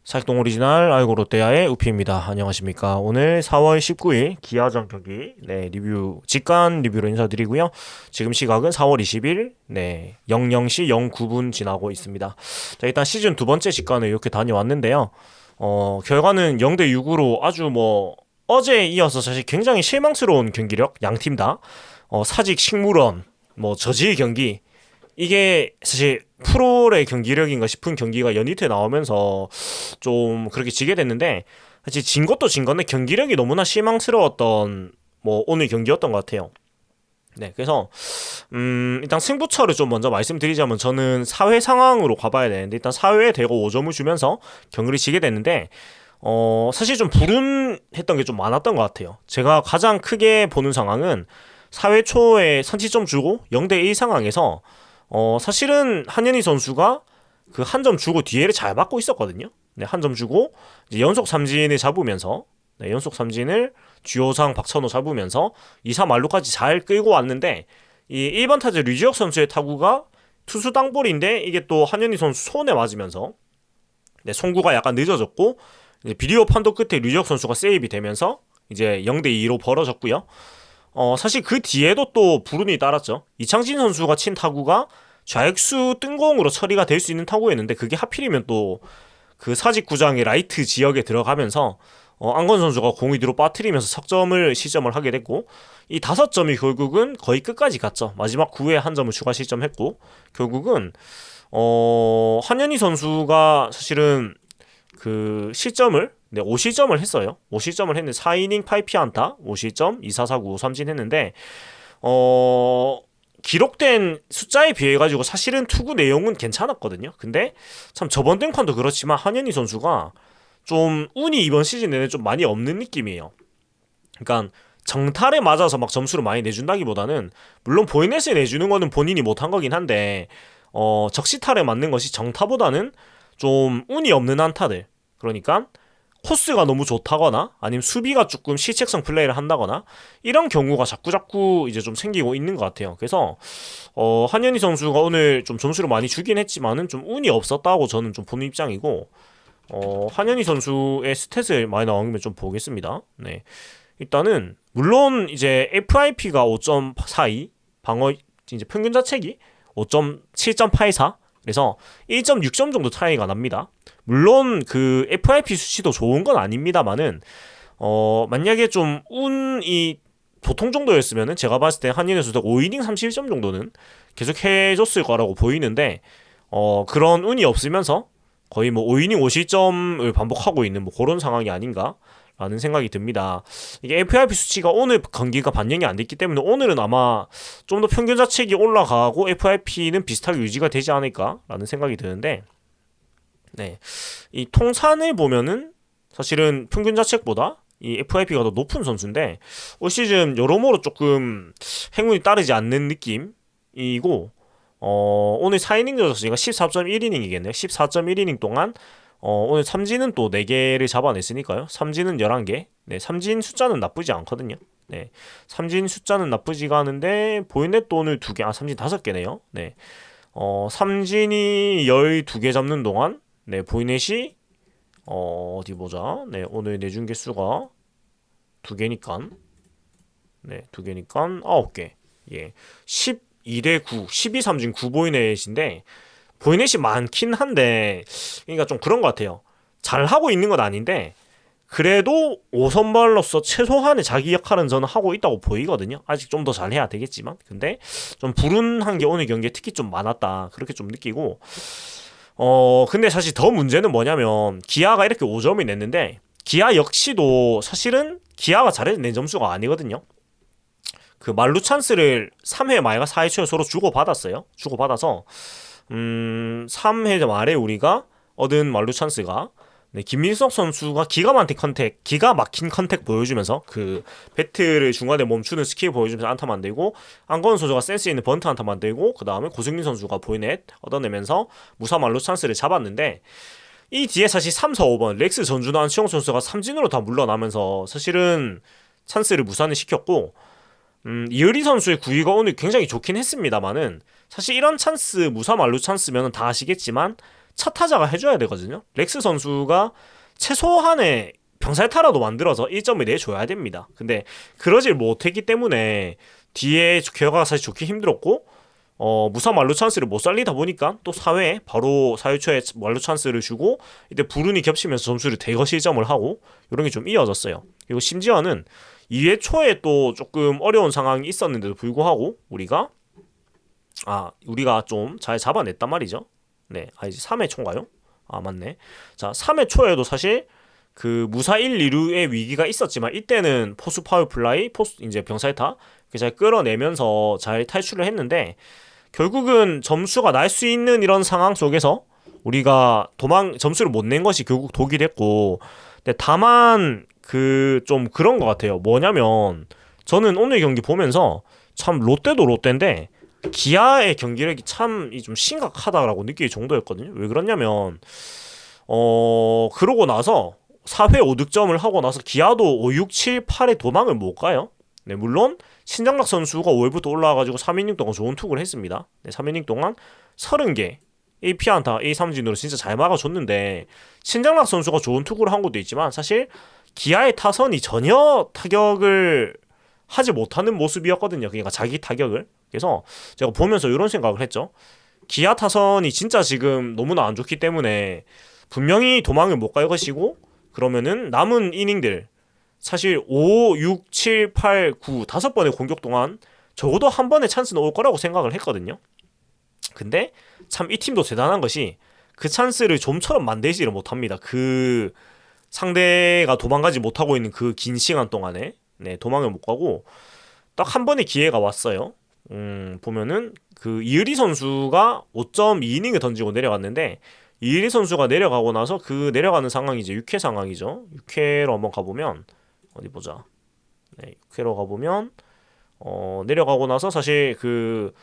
사익동 오리지널 아이고 롯데야의 우피입니다. 안녕하십니까. 오늘 4월 19일 기아전 경기 리뷰 직관 리뷰로 인사드리고요. 지금 시각은 4월 20일 00시 09분 지나고 있습니다. 자, 일단 시즌 두 번째 직관을 이렇게 다녀왔는데요. 결과는 0대 6으로 아주 어제에 이어서 사실 굉장히 실망스러운 경기력 양 팀 다. 사직 식물원 저지의 경기, 이게 사실 프로의 경기력인가 싶은 경기가 연이틀 나오면서 좀 그렇게 지게 됐는데, 사실 진 것도 진 건데 경기력이 너무나 실망스러웠던 오늘 경기였던 것 같아요. 네, 그래서 일단 승부처를 좀 먼저 말씀드리자면, 저는 4회 상황으로 가봐야 되는데, 일단 4회에 대고 5점을 주면서 경기를 지게 됐는데, 사실 좀 불운했던 게 좀 많았던 것 같아요. 제가 가장 크게 보는 상황은 4회 초에 선취점 주고 0대 1 상황에서 사실은 한현희 선수가 그 한 점 주고 뒤에를 잘 받고 있었거든요. 네, 한 점 주고 이제 연속 삼진을 잡으면서, 연속 삼진을 주요상 박찬호 잡으면서 2사 만루까지 잘 끌고 왔는데, 이 1번 타자 류지혁 선수의 타구가 투수 땅볼인데 이게 또 한현희 선수 손에 맞으면서 송구가 약간 늦어졌고, 이제 비디오 판독 끝에 류지혁 선수가 세이브이 되면서 이제 0대 2로 벌어졌고요. 사실 그 뒤에도 또 불운이 따랐죠. 이창진 선수가 친 타구가 좌익수 뜬공으로 처리가 될 수 있는 타구였는데, 그게 하필이면 또 그 사직구장의 라이트 지역에 들어가면서 안건 선수가 공이 뒤로 빠뜨리면서 석점을 시점을 하게 됐고, 이 5점이 결국은 거의 끝까지 갔죠. 마지막 9회 한 점을 추가 실점했고, 결국은 한현희 선수가 사실은 그 실점을 5실점을 했어요. 5실점을 했는데 4이닝 8피안타 5실점 2사사구 3진 했는데, 기록된 숫자에 비해 가지고 사실은 투구 내용은 괜찮았거든요. 근데 참 저번 등판도 그렇지만 한현희 선수가 좀 운이 이번 시즌 내내 좀 많이 없는 느낌이에요. 그러니까 정탈에 맞아서 막 점수를 많이 내준다기보다는, 물론 보이넷을 내주는 거는 본인이 못한 거긴 한데, 적시탈에 맞는 것이 정타보다는 좀 운이 없는 안타들, 그러니까 코스가 너무 좋다거나 아니면 수비가 조금 실책성 플레이를 한다거나, 이런 경우가 자꾸자꾸 이제 좀 생기고 있는 것 같아요. 그래서 한현희 선수가 오늘 좀 점수를 많이 주긴 했지만은 좀 운이 없었다고 저는 좀 보는 입장이고, 한현희 선수의 스탯을 많이 나오면 좀 보겠습니다. 네. 일단은 물론 이제 FIP가 5.42, 방어 이제 평균 자책이 5.7.84, 그래서 1.6점 정도 차이가 납니다. 물론 그 FIP 수치도 좋은 건 아닙니다만은, 만약에 좀 운이 보통 정도였으면은 제가 봤을 때 한인의 수도 5이닝 31점 정도는 계속 해줬을 거라고 보이는데, 그런 운이 없으면서 거의 5이닝 5실점을 반복하고 있는 그런 상황이 아닌가 라는 생각이 듭니다. 이게 FIP 수치가 오늘 경기가 반영이 안 됐기 때문에 오늘은 아마 좀 더 평균 자책이 올라가고 FIP는 비슷하게 유지가 되지 않을까라는 생각이 드는데, 네, 이 통산을 보면은 사실은 평균 자책보다 이 FIP가 더 높은 선수인데, 올 시즌 여러모로 조금 행운이 따르지 않는 느낌이고, 오늘 4이닝 젖었으니까 14.1이닝이겠네요. 14.1이닝 동안 오늘 삼진은 또 4개를 잡아냈으니까요. 삼진은 11개. 네, 삼진 숫자는 나쁘지 않거든요. 네, 삼진 숫자는 나쁘지가 않은데, 보이넷도 오늘 2개, 삼진 5개네요. 네, 삼진이 12개 잡는 동안, 네, 보이넷이, 어디 보자. 네, 오늘 내준 개수가 2개니까, 네, 2개니까 9개. 예, 12대 9, 12 삼진 9보이넷인데, 보이넷이 많긴 한데, 그러니까 좀 그런 것 같아요. 잘하고 있는 건 아닌데, 그래도 5선발로서 최소한의 자기 역할은 저는 하고 있다고 보이거든요. 아직 좀 더 잘해야 되겠지만. 근데 좀 불운한 게 오늘 경기에 특히 좀 많았다, 그렇게 좀 느끼고, 근데 사실 더 문제는 뭐냐면, 기아가 이렇게 5점을 냈는데, 기아 역시도 사실은 기아가 잘해서 낸 점수가 아니거든요. 그 말루 찬스를 3회 말과 4회 초에 서로 주고받았어요. 주고받아서 3회 말에 우리가 얻은 말루 찬스가, 네, 김민석 선수가 기가 막힌 컨택 보여주면서 그 배트를 중간에 멈추는 스킬 보여주면서 안타 만들고, 안건 선수가 센스 있는 번트 안타 만들고, 그 다음에 고승민 선수가 보이넷 얻어내면서 무사 말루 찬스를 잡았는데, 이 뒤에 사실 3, 4, 5번 렉스 전준호 안치홍 선수가 삼진으로 다 물러나면서 사실은 찬스를 무산을 시켰고, 이의리 선수의 구위가 오늘 굉장히 좋긴 했습니다만은, 사실 이런 찬스, 무사 만루 찬스면 다 아시겠지만 첫 타자가 해줘야 되거든요. 렉스 선수가 최소한의 병살타라도 만들어서 1점을 내줘야 됩니다. 근데 그러질 못했기 때문에 뒤에 결과가 사실 좋기 힘들었고 무사 만루 찬스를 못 살리다 보니까 또 4회에 바로 4회 초에 만루 찬스를 주고 이때 불운이 겹치면서 점수를 대거 실점을 하고 이런 게 좀 이어졌어요. 그리고 심지어는 2회 초에 또 조금 어려운 상황이 있었는데도 불구하고 우리가 좀 잘 잡아냈단 말이죠. 네, 이제 3회 초인가요? 맞네. 자, 3회 초에도 사실 그 무사 1, 2루의 위기가 있었지만 이때는 포수 파울 플라이, 이제 병살타 잘 끌어내면서 잘 탈출을 했는데 결국은 점수가 날 수 있는 이런 상황 속에서 우리가 점수를 못 낸 것이 결국 독이 됐고, 근데 다만 그 좀 그런 것 같아요. 뭐냐면 저는 오늘 경기 보면서 참 롯데도 롯데인데 기아의 경기력이 참 좀 심각하다라고 느낄 정도였거든요. 왜 그러냐면 그러고 나서 4회 5득점을 하고 나서 기아도 5, 6, 7, 8에 도망을 못 가요. 네, 물론 신장락 선수가 5회부터 올라와가지고 3이닝 동안 좋은 투구를 했습니다. 네, 3이닝 동안 30개 AP안타, A3진으로 진짜 잘 막아줬는데 신장락 선수가 좋은 투구를 한 것도 있지만 사실 기아의 타선이 전혀 타격을 하지 못하는 모습이었거든요. 그러니까 자기 타격을. 그래서 제가 보면서 이런 생각을 했죠. 기아 타선이 진짜 지금 너무나 안 좋기 때문에 분명히 도망을 못 갈 것이고 그러면은 남은 이닝들 사실 5, 6, 7, 8, 9 다섯 번의 공격 동안 적어도 한 번의 찬스는 올 거라고 생각을 했거든요. 근데 참 이 팀도 대단한 것이 그 찬스를 좀처럼 만들지를 못합니다. 그 상대가 도망가지 못하고 있는 그 긴 시간 동안에 네, 도망을 못 가고 딱 한 번의 기회가 왔어요. 보면은 그 이의리 선수가 5.2이닝을 던지고 내려갔는데 이의리 선수가 내려가고 나서 그 내려가는 상황이 이제 6회 상황이죠. 6회로 한번 가보면 어디 보자. 네, 6회로 가보면 내려가고 나서 사실 그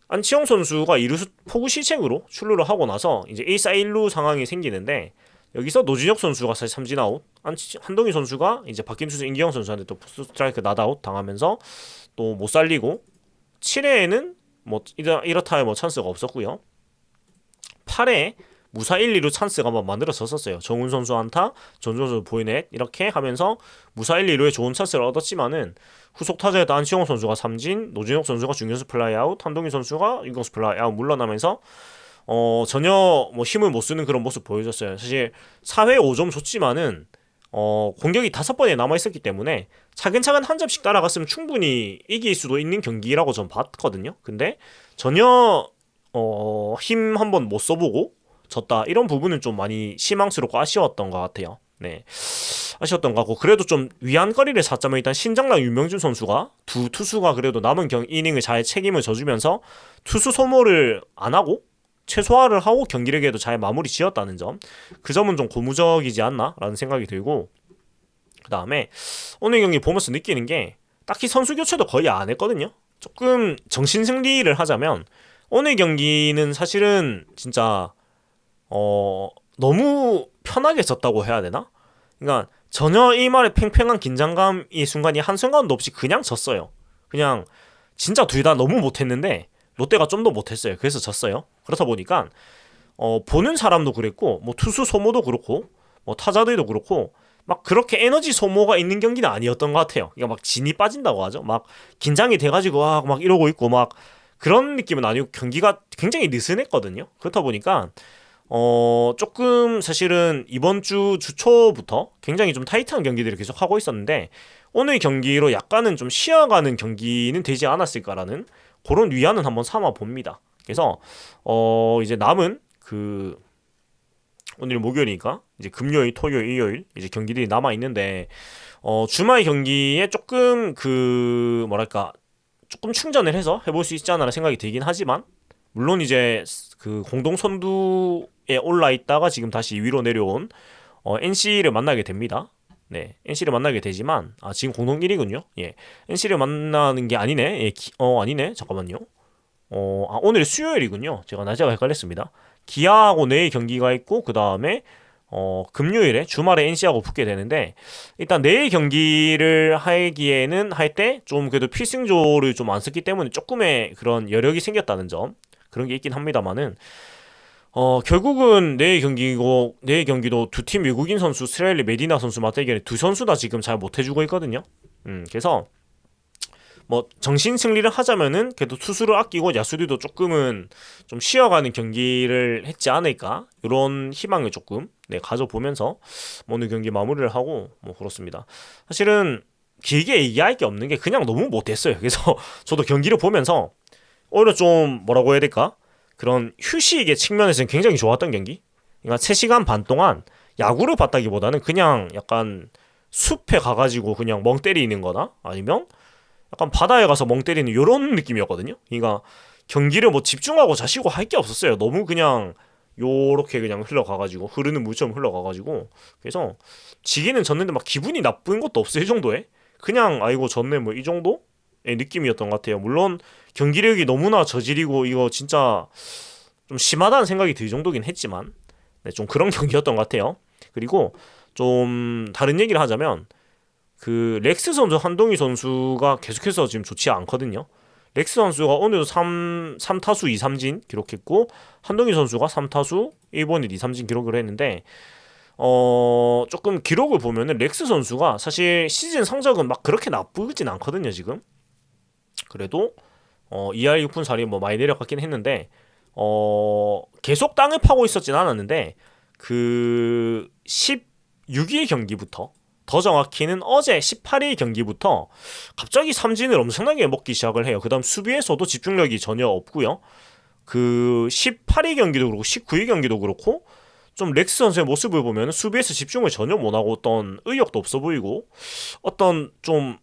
안치홍 선수가 이루수 포구 실책으로 출루를 하고 나서 이제 1사 1루 상황이 생기는데 여기서 노진혁 선수가 사실 삼진 아웃, 한동희 선수가 이제 박김수 임기영 선수한테 또 스트라이크 낫아웃 당하면서 또 못 살리고 7회에는 뭐 이렇다 뭐 찬스가 없었고요. 8회 무사 1, 2루 찬스가 한번 만들어졌었어요. 정훈 선수 안타, 전준 선수 보이넷 이렇게 하면서 무사 1, 2루에 좋은 찬스를 얻었지만은 후속 타자였던 안치홍 선수가 삼진, 노진혁 선수가 중견수 플라이아웃, 한동희 선수가 유격수 플라이아웃 물러나면서 전혀 뭐 힘을 못 쓰는 그런 모습 보여줬어요. 사실 4회 5점 줬지만은 공격이 5번에 남아있었기 때문에 차근차근 한 점씩 따라갔으면 충분히 이길 수도 있는 경기라고 전 봤거든요. 근데 전혀 힘 한번 못 써보고 졌다 이런 부분은 좀 많이 실망스럽고 아쉬웠던 것 같아요. 네, 아쉬웠던 것 같고 그래도 좀 위안거리를 쌓자면 일단 신장랑 윤명준 선수가 두 투수가 그래도 남은 이닝을 잘 책임을 져주면서 투수 소모를 안 하고 최소화를 하고 경기력에도 잘 마무리 지었다는 점, 그 점은 좀 고무적이지 않나 라는 생각이 들고, 그 다음에 오늘 경기 보면서 느끼는 게 딱히 선수 교체도 거의 안 했거든요. 조금 정신승리를 하자면 오늘 경기는 사실은 진짜 너무 편하게 졌다고 해야 되나? 그러니까 전혀 이 말에 팽팽한 긴장감이 순간이 한순간도 없이 그냥 졌어요. 그냥 진짜 둘 다 너무 못했는데 롯데가 좀 더 못했어요. 그래서 졌어요. 그렇다 보니까 보는 사람도 그랬고 뭐 투수 소모도 그렇고 뭐 타자들도 그렇고 막 그렇게 에너지 소모가 있는 경기는 아니었던 것 같아요. 그러니까 막 진이 빠진다고 하죠. 막 긴장이 돼가지고 막 이러고 있고 막 그런 느낌은 아니고 경기가 굉장히 느슨했거든요. 그렇다 보니까 조금 사실은 이번 주 주초부터 굉장히 좀 타이트한 경기들을 계속 하고 있었는데 오늘 경기로 약간은 좀 쉬어가는 경기는 되지 않았을까라는 그런 위안은 한번 삼아 봅니다. 그래서 이제 남은 그 오늘 목요일이니까 이제 금요일, 토요일, 일요일 이제 경기들이 남아 있는데 주말 경기에 조금 그 뭐랄까 조금 충전을 해서 해볼 수 있지 않나 생각이 들긴 하지만 물론 이제 그 공동 선두에 올라 있다가 지금 다시 위로 내려온 NC를 만나게 됩니다. 네, NC를 만나게 되지만 지금 공동 1위군요. 예, NC를 만나는 게 아니네. 예, 아니네. 잠깐만요. 오늘 수요일이군요. 제가 날짜가 헷갈렸습니다. 기아하고 내일 경기가 있고 그 다음에 금요일에 주말에 NC하고 붙게 되는데 일단 내일 경기를 하기에는 할 때 좀 그래도 필승조를 좀 안 썼기 때문에 조금의 그런 여력이 생겼다는 점 그런 게 있긴 합니다만은 결국은 내일 경기도 두 팀 외국인 선수 스라엘리 메디나 선수 맞대결에 두 선수 다 지금 잘 못해주고 있거든요. 그래서 뭐 정신 승리를 하자면은 그래도 투수를 아끼고 야수들도 조금은 좀 쉬어가는 경기를 했지 않을까 이런 희망을 조금 가져보면서 뭐 오늘 경기 마무리를 하고 뭐 그렇습니다. 사실은 길게 얘기할 게 없는 게 그냥 너무 못했어요. 그래서 저도 경기를 보면서 오히려 좀 뭐라고 해야 될까? 그런 휴식의 측면에서는 굉장히 좋았던 경기. 그러니까 3시간 반 동안 야구를 봤다기보다는 그냥 약간 숲에 가가지고 그냥 멍 때리는 거나 아니면 약간 바다에 가서 멍 때리는 이런 느낌이었거든요. 그러니까 경기를 뭐 집중하고 자시고 할 게 없었어요. 너무 그냥 요렇게 그냥 흘러가가지고 흐르는 물처럼 흘러가가지고 그래서 지기는 졌는데 막 기분이 나쁜 것도 없어요. 이 정도에 그냥 아이고 졌네 뭐 이 정도의 느낌이었던 것 같아요. 물론 경기력이 너무나 저질이고 이거 진짜 좀 심하다는 생각이 들 정도긴 했지만 좀 그런 경기였던 것 같아요. 그리고 좀 다른 얘기를 하자면 그 렉스 선수 한동희 선수가 계속해서 지금 좋지 않거든요. 렉스 선수가 오늘도 3타수 2삼진 기록했고 한동희 선수가 3타수 1번을 2삼진 기록을 했는데 조금 기록을 보면은 렉스 선수가 사실 시즌 성적은 막 그렇게 나쁘진 않거든요 지금. 그래도 2할 6푼 4리 뭐 많이 내려갔긴 했는데 계속 땅을 파고 있었진 않았는데 그 16일 경기부터 더 정확히는 어제 18일 경기부터 갑자기 삼진을 엄청나게 먹기 시작을 해요. 그 다음 수비에서도 집중력이 전혀 없고요. 그 18일 경기도 그렇고 19일 경기도 그렇고 좀 렉스 선수의 모습을 보면 수비에서 집중을 전혀 못하고 어떤 의욕도 없어 보이고 어떤 좀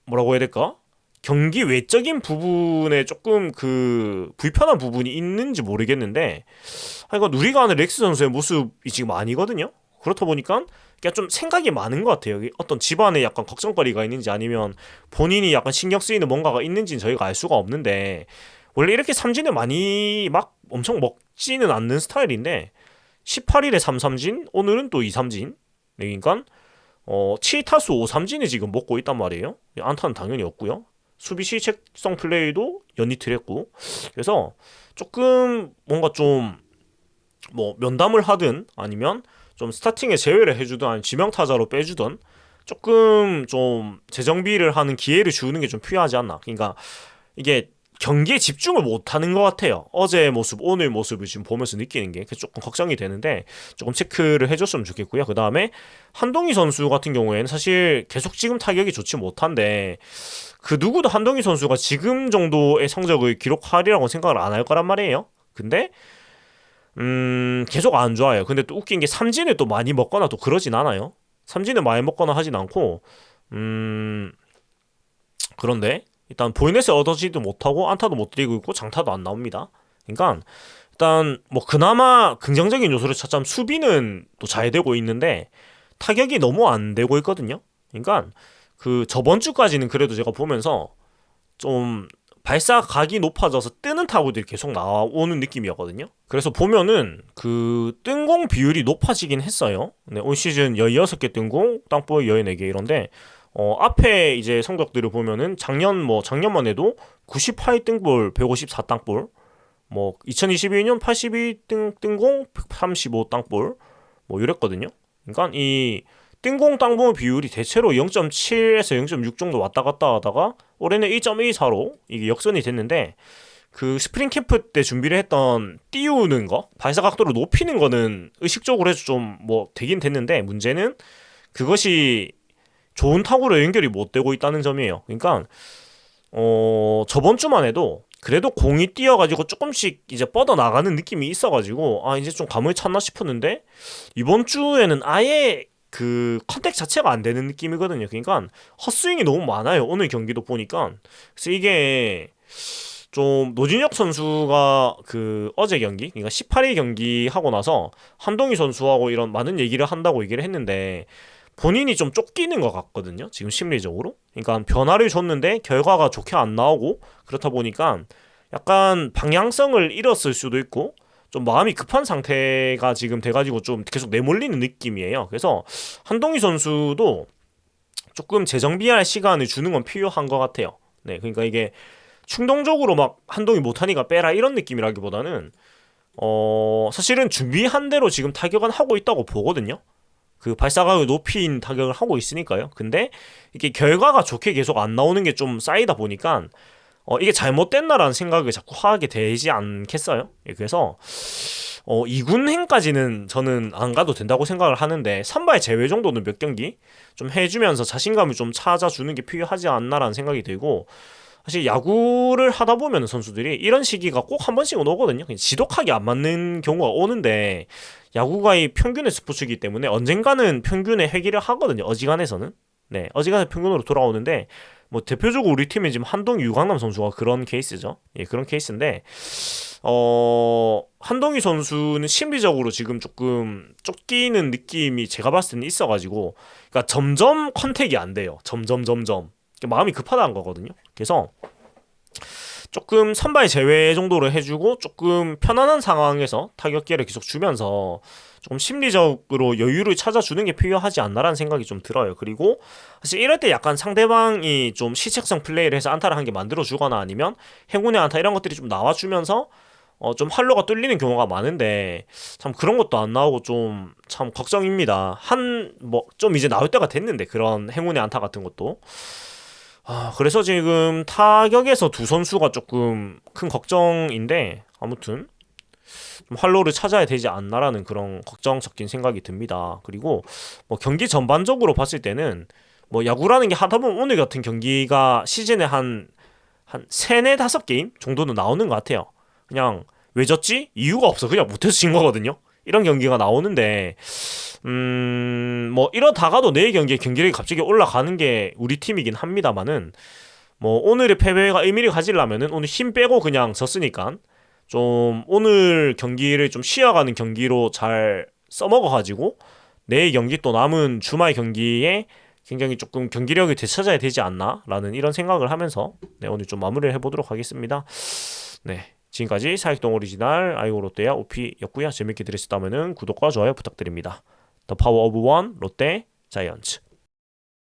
뭐라고 해야 될까? 경기 외적인 부분에 조금 그 불편한 부분이 있는지 모르겠는데 이건 우리가 아는 렉스 선수의 모습이 지금 아니거든요. 그렇다 보니까 그냥 좀 생각이 많은 것 같아요. 어떤 집안에 약간 걱정거리가 있는지 아니면 본인이 약간 신경 쓰이는 뭔가가 있는지는 저희가 알 수가 없는데 원래 이렇게 삼진을 많이 막 엄청 먹지는 않는 스타일인데 18일에 3삼진 오늘은 또 2삼진 그러니까 7타수 5삼진을 지금 먹고 있단 말이에요. 안타는 당연히 없고요. 수비 실책성 플레이도 연이틀 했고 그래서 조금 뭔가 좀 뭐 면담을 하든 아니면 좀 스타팅에 제외를 해주든 아니면 지명타자로 빼주든 조금 좀 재정비를 하는 기회를 주는 게 좀 필요하지 않나. 그러니까 이게 경기에 집중을 못하는 것 같아요. 어제의 모습, 오늘 모습을 지금 보면서 느끼는 게 조금 걱정이 되는데 조금 체크를 해줬으면 좋겠고요. 그 다음에 한동희 선수 같은 경우에는 사실 계속 지금 타격이 좋지 못한데 그 누구도 한동희 선수가 지금 정도의 성적을 기록하리라고 생각을 안 할 거란 말이에요. 근데 계속 안 좋아요. 근데 또 웃긴 게 삼진을 또 많이 먹거나 또 그러진 않아요. 삼진을 많이 먹거나 하진 않고 그런데 일단 보이넷에 얻어지도 못하고 안타도 못 들이고 있고 장타도 안 나옵니다. 그러니까 일단 뭐 그나마 긍정적인 요소를 찾자면 수비는 또 잘 되고 있는데 타격이 너무 안 되고 있거든요. 그러니까 그 저번 주까지는 그래도 제가 보면서 좀 발사각이 높아져서 뜨는 타구들이 계속 나오는 느낌이었거든요. 그래서 보면은 그 뜬공 비율이 높아지긴 했어요. 네, 올 시즌 16개 뜬공, 땅볼 14개 이런데 앞에 이제 성적들을 보면은 작년만 해도 98 뜬볼, 154 땅볼, 뭐 2022년 82 뜬공, 135 땅볼 뭐 이랬거든요. 그러니까 이 뜬공 땅볼 비율이 대체로 0.7에서 0.6 정도 왔다 갔다 하다가 올해는 1.14로 이게 역전이 됐는데 그 스프링 캠프 때 준비를 했던 띄우는 거, 발사 각도를 높이는 거는 의식적으로 해서 좀 뭐 되긴 됐는데 문제는 그것이 좋은 타구로 연결이 못 되고 있다는 점이에요. 그러니까 저번 주만 해도 그래도 공이 뛰어가지고 조금씩 이제 뻗어 나가는 느낌이 있어가지고 이제 좀 감을 찾나 싶었는데 이번 주에는 아예 그 컨택 자체가 안 되는 느낌이거든요. 그러니까 헛스윙이 너무 많아요. 오늘 경기도 보니까 그래서 이게 좀 노진혁 선수가 그 어제 경기, 그러니까 18일 경기 하고 나서 한동희 선수하고 이런 많은 얘기를 한다고 얘기를 했는데 본인이 좀 쫓기는 것 같거든요. 지금 심리적으로. 그러니까 변화를 줬는데 결과가 좋게 안 나오고 그렇다 보니까 약간 방향성을 잃었을 수도 있고 좀 마음이 급한 상태가 지금 돼가지고 좀 계속 내몰리는 느낌이에요. 그래서 한동희 선수도 조금 재정비할 시간을 주는 건 필요한 것 같아요. 네, 그러니까 이게 충동적으로 막 한동희 못하니까 빼라 이런 느낌이라기보다는 사실은 준비한 대로 지금 타격은 하고 있다고 보거든요. 그 발사각을 높인 타격을 하고 있으니까요. 근데 이게 결과가 좋게 계속 안 나오는 게 좀 쌓이다 보니까 이게 잘못됐나라는 생각을 자꾸 하게 되지 않겠어요? 예, 그래서 2군행까지는 저는 안 가도 된다고 생각을 하는데 3발 제외 정도는 몇 경기 좀 해주면서 자신감을 좀 찾아주는 게 필요하지 않나라는 생각이 들고, 사실 야구를 하다 보면 선수들이 이런 시기가 꼭 한 번씩은 오거든요. 그냥 지독하게 안 맞는 경우가 오는데, 야구가 이 평균의 스포츠이기 때문에 언젠가는 평균에 회귀를 하거든요. 어지간해서는. 네, 어지간해 평균으로 돌아오는데, 뭐 대표적으로 우리 팀에 지금 한동희 유강남 선수가 그런 케이스죠. 예, 그런 케이스인데, 한동희 선수는 심리적으로 지금 조금 쫓기는 느낌이 제가 봤을 때는 있어가지고, 그러니까 점점 컨택이 안 돼요. 점점 마음이 급하다는 거거든요. 그래서 조금 선발 제외 정도로 해주고 조금 편안한 상황에서 타격기를 계속 주면서 조금 심리적으로 여유를 찾아주는 게 필요하지 않나라는 생각이 좀 들어요. 그리고 사실 이럴 때 약간 상대방이 좀 실책성 플레이를 해서 안타를 한 개 만들어주거나 아니면 행운의 안타 이런 것들이 좀 나와주면서 좀 활로가 뚫리는 경우가 많은데, 참 그런 것도 안 나오고 좀 참 걱정입니다. 뭐 좀 이제 나올 때가 됐는데, 그런 행운의 안타 같은 것도. 그래서 지금 타격에서 두 선수가 조금 큰 걱정인데, 아무튼 좀 활로를 찾아야 되지 않나라는 그런 걱정 섞인 생각이 듭니다. 그리고 뭐 경기 전반적으로 봤을 때는 뭐 야구라는 게 하다 보면 오늘 같은 경기가 시즌에 한 세네 다섯 게임 정도는 나오는 것 같아요. 그냥 왜 졌지? 이유가 없어. 그냥 못해서 진 거거든요. 이런 경기가 나오는데, 뭐 이러다가도 내일 경기에 경기력이 갑자기 올라가는 게 우리 팀이긴 합니다만은, 뭐 오늘의 패배가 의미를 가지려면은 오늘 힘 빼고 그냥 졌으니까 좀 오늘 경기를 좀 쉬어가는 경기로 잘 써먹어가지고 내일 경기 또 남은 주말 경기에 굉장히 조금 경기력을 되찾아야 되지 않나라는 이런 생각을 하면서 네, 오늘 좀 마무리를 해보도록 하겠습니다. 네, 지금까지 사익동 오리지널 아이오 롯데야 오피였고요. 재밌게 들으셨다면 구독과 좋아요 부탁드립니다. 더 파워 오브 원 롯데 자이언츠.